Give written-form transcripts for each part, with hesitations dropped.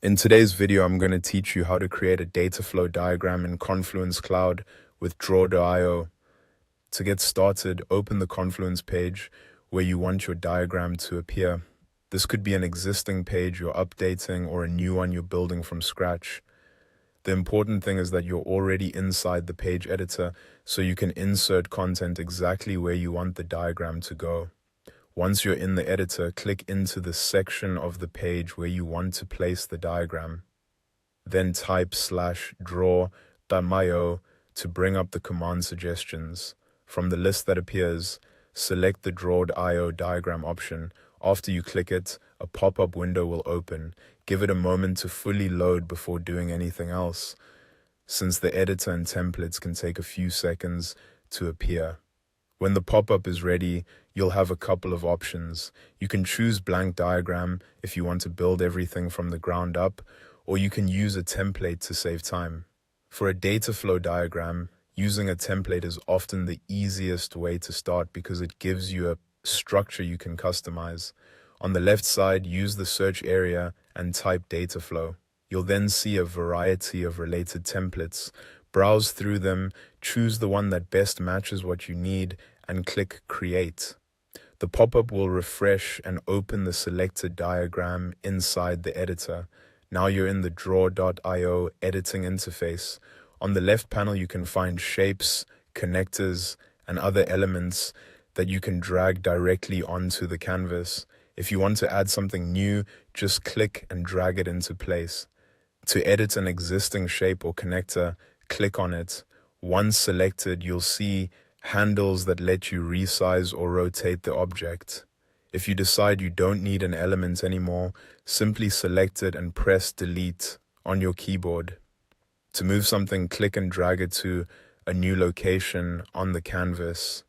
In today's video, I'm going to teach you how to create a data flow diagram in Confluence Cloud with Draw.io. To get started, open the Confluence page where you want your diagram to appear. This could be an existing page you're updating or a new one you're building from scratch. The important thing is that you're already inside the page editor, so you can insert content exactly where you want the diagram to go. Once you're in the editor, click into the section of the page where you want to place the diagram. Then type /draw.io to bring up the command suggestions. From the list that appears, select the Draw.io diagram option. After you click it, a pop-up window will open. Give it a moment to fully load before doing anything else, since the editor and templates can take a few seconds to appear. When the pop-up is ready, you'll have a couple of options. You can choose blank diagram if you want to build everything from the ground up, or you can use a template to save time. For a data flow diagram, using a template is often the easiest way to start because it gives you a structure you can customize. On the left side, use the search area and type data flow. You'll then see a variety of related templates. Browse through them, choose the one that best matches what you need, and click Create. The pop-up will refresh and open the selected diagram inside the editor. Now you're in the Draw.io editing interface. On the left panel, you can find shapes, connectors, and other elements that you can drag directly onto the canvas. If you want to add something new, just click and drag it into place. To edit an existing shape or connector, click on it. Once selected, you'll see handles that let you resize or rotate the object. If you decide you don't need an element anymore, simply select it and press Delete on your keyboard. To move something, click and drag it to a new location on the canvas.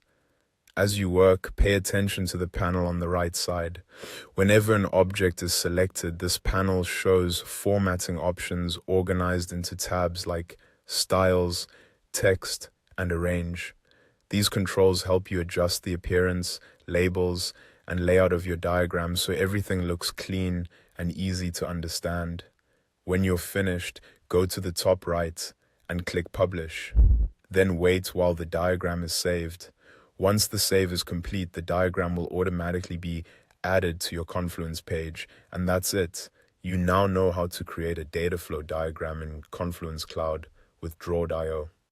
As you work, pay attention to the panel on the right side. Whenever an object is selected, this panel shows formatting options organized into tabs like Styles, Text, and Arrange. These controls help you adjust the appearance, labels, and layout of your diagram so everything looks clean and easy to understand. When you're finished, go to the top right and click Publish. Then wait while the diagram is saved. Once the save is complete, the diagram will automatically be added to your Confluence page, and that's it. You now know how to create a data flow diagram in Confluence Cloud with Draw.io.